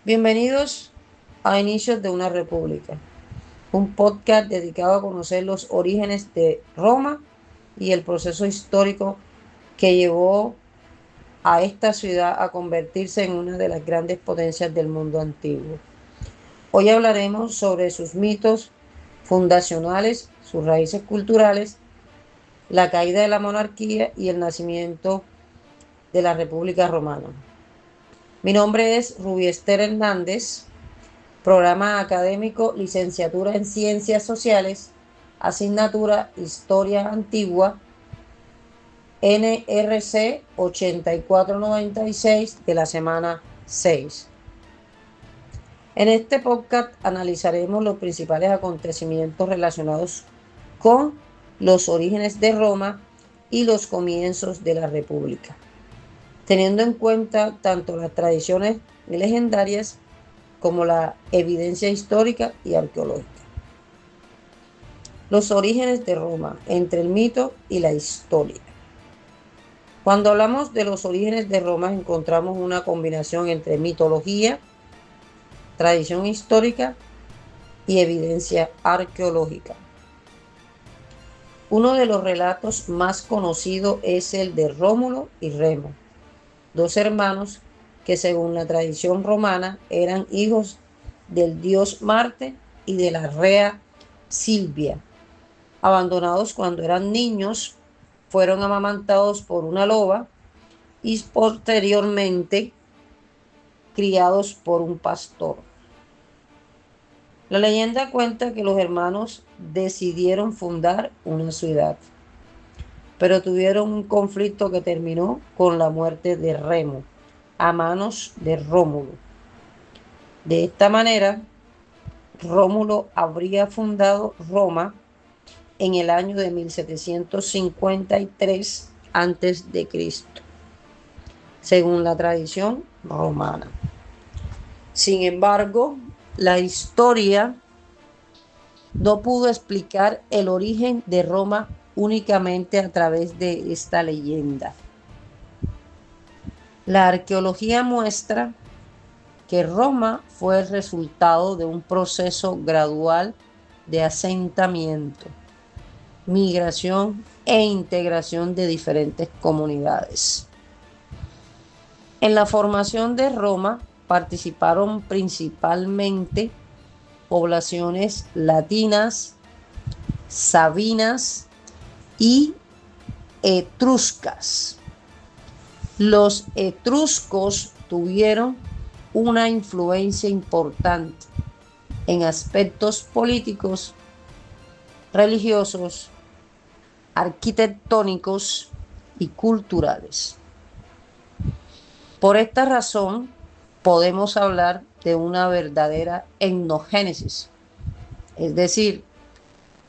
Bienvenidos a Inicios de una República, un podcast dedicado a conocer los orígenes de Roma y el proceso histórico que llevó a esta ciudad a convertirse en una de las grandes potencias del mundo antiguo. Hoy hablaremos sobre sus mitos fundacionales, sus raíces culturales, la caída de la monarquía y el nacimiento de la República Romana. Mi nombre es Rubiester Hernández, programa académico, licenciatura en Ciencias Sociales, asignatura Historia Antigua, NRC 8496 de la semana 6. En este podcast analizaremos los principales acontecimientos relacionados con los orígenes de Roma y los comienzos de la República, teniendo en cuenta tanto las tradiciones legendarias como la evidencia histórica y arqueológica. Los orígenes de Roma, entre el mito y la historia. Cuando hablamos de los orígenes de Roma, encontramos una combinación entre mitología, tradición histórica y evidencia arqueológica. Uno de los relatos más conocidos es el de Rómulo y Remo, dos hermanos que según la tradición romana eran hijos del dios Marte y de la rea Silvia. Abandonados cuando eran niños, fueron amamantados por una loba y posteriormente criados por un pastor. La leyenda cuenta que los hermanos decidieron fundar una ciudad, pero tuvieron un conflicto que terminó con la muerte de Remo a manos de Rómulo. De esta manera, Rómulo habría fundado Roma en el año de 1753 a.C., según la tradición romana. Sin embargo, la historia no pudo explicar el origen de Roma únicamente a través de esta leyenda. La arqueología muestra que Roma fue el resultado de un proceso gradual de asentamiento, migración e integración de diferentes comunidades. En la formación de Roma participaron principalmente poblaciones latinas, sabinas y etruscas. Los etruscos tuvieron una influencia importante en aspectos políticos, religiosos, arquitectónicos y culturales. Por esta razón, podemos hablar de una verdadera etnogénesis, es decir,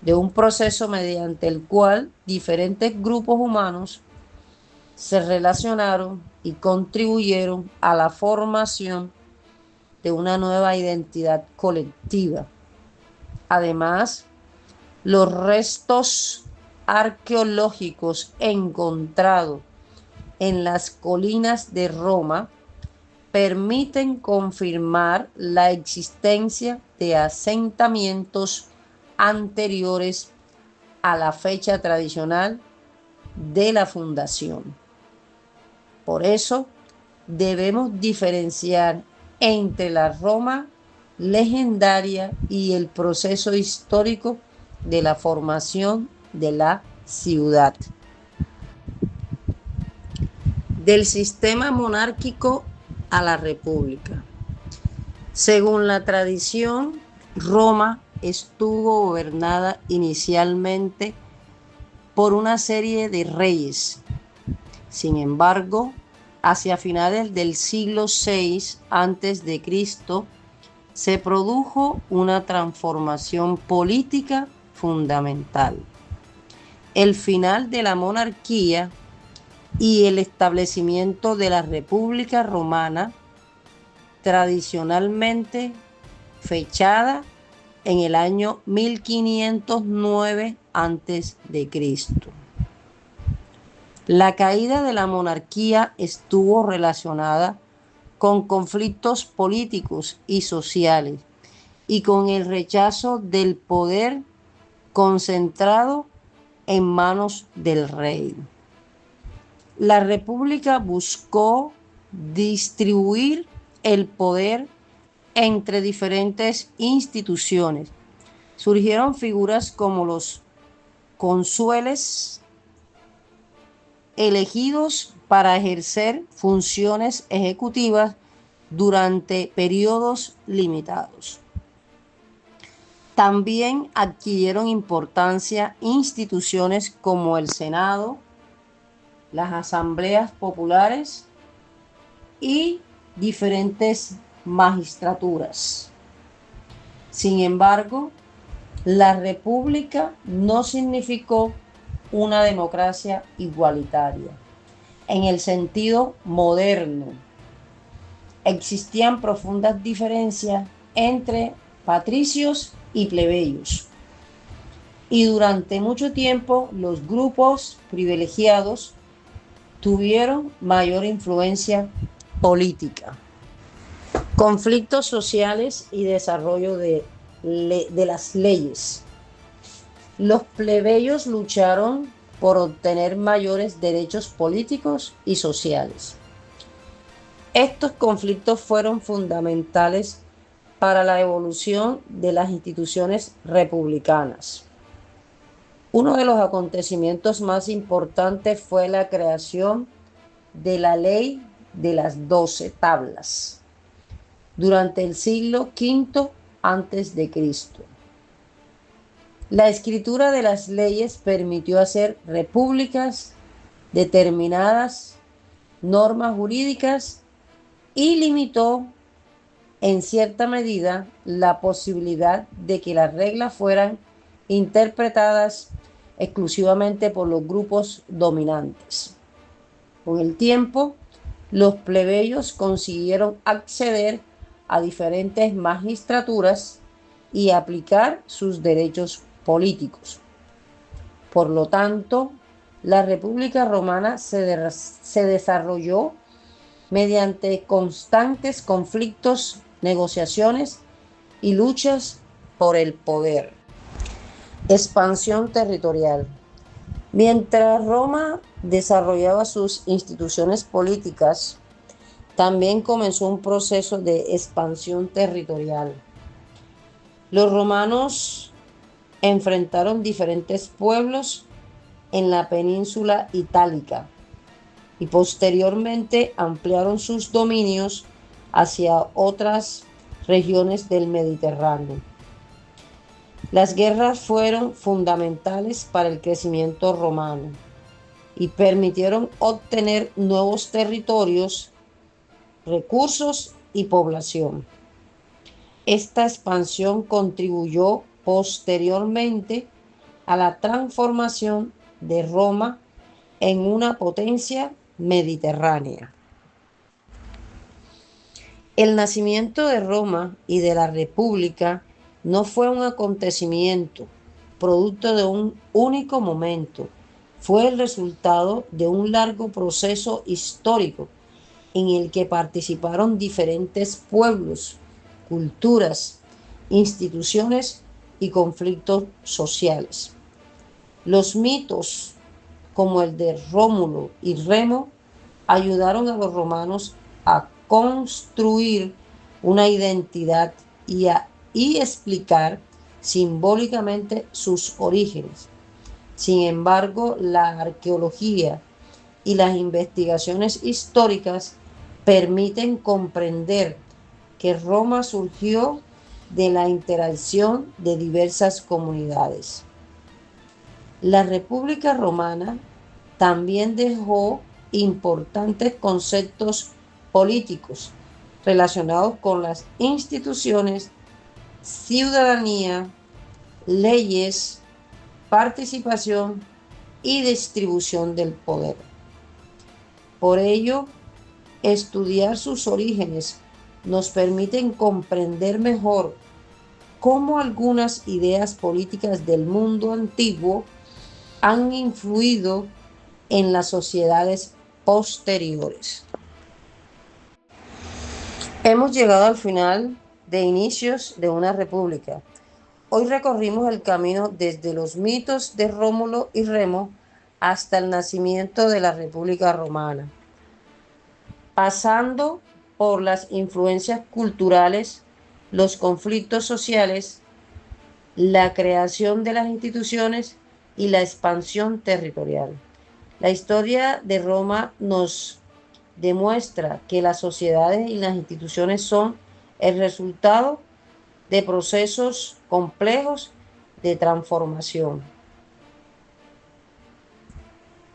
de un proceso mediante el cual diferentes grupos humanos se relacionaron y contribuyeron a la formación de una nueva identidad colectiva. Además, los restos arqueológicos encontrados en las colinas de Roma permiten confirmar la existencia de asentamientos anteriores a la fecha tradicional de la fundación. Por eso, debemos diferenciar entre la Roma legendaria y el proceso histórico de la formación de la ciudad. Del sistema monárquico a la república. Según la tradición, Roma estuvo gobernada inicialmente por una serie de reyes. Sin embargo, hacia finales del siglo VI a.C., se produjo una transformación política fundamental. El final de la monarquía y el establecimiento de la República Romana, tradicionalmente fechada en el año 1509 a.C. La caída de la monarquía estuvo relacionada con conflictos políticos y sociales y con el rechazo del poder concentrado en manos del rey. La República buscó distribuir el poder entre diferentes instituciones. Surgieron figuras como los cónsules elegidos para ejercer funciones ejecutivas durante periodos limitados. También adquirieron importancia instituciones como el Senado, las asambleas populares y diferentes magistraturas. Sin embargo, la república no significó una democracia igualitaria. En el sentido moderno, existían profundas diferencias entre patricios y plebeyos. Y durante mucho tiempo los grupos privilegiados tuvieron mayor influencia política. Conflictos sociales y desarrollo de las leyes. Los plebeyos lucharon por obtener mayores derechos políticos y sociales. Estos conflictos fueron fundamentales para la evolución de las instituciones republicanas. Uno de los acontecimientos más importantes fue la creación de la Ley de las 12 Tablas durante el siglo V a.C. La escritura de las leyes permitió hacer repúblicas determinadas normas jurídicas y limitó en cierta medida la posibilidad de que las reglas fueran interpretadas exclusivamente por los grupos dominantes. Con el tiempo, los plebeyos consiguieron acceder a diferentes magistraturas y aplicar sus derechos políticos. Por lo tanto, la República Romana se desarrolló mediante constantes conflictos, negociaciones y luchas por el poder. Expansión territorial. Mientras Roma desarrollaba sus instituciones políticas, también comenzó un proceso de expansión territorial. Los romanos enfrentaron diferentes pueblos en la península itálica y posteriormente ampliaron sus dominios hacia otras regiones del Mediterráneo. Las guerras fueron fundamentales para el crecimiento romano y permitieron obtener nuevos territorios, recursos y población. Esta expansión contribuyó posteriormente a la transformación de Roma en una potencia mediterránea. El nacimiento de Roma y de la República no fue un acontecimiento producto de un único momento, fue el resultado de un largo proceso histórico en el que participaron diferentes pueblos, culturas, instituciones y conflictos sociales. Los mitos, como el de Rómulo y Remo, ayudaron a los romanos a construir una identidad y explicar simbólicamente sus orígenes. Sin embargo, la arqueología y las investigaciones históricas permiten comprender que Roma surgió de la interacción de diversas comunidades. La República Romana también dejó importantes conceptos políticos relacionados con las instituciones, ciudadanía, leyes, participación y distribución del poder. Por ello, estudiar sus orígenes nos permite comprender mejor cómo algunas ideas políticas del mundo antiguo han influido en las sociedades posteriores. Hemos llegado al final de inicios de una república. Hoy recorrimos el camino desde los mitos de Rómulo y Remo hasta el nacimiento de la República Romana, pasando por las influencias culturales, los conflictos sociales, la creación de las instituciones y la expansión territorial. La historia de Roma nos demuestra que las sociedades y las instituciones son el resultado de procesos complejos de transformación.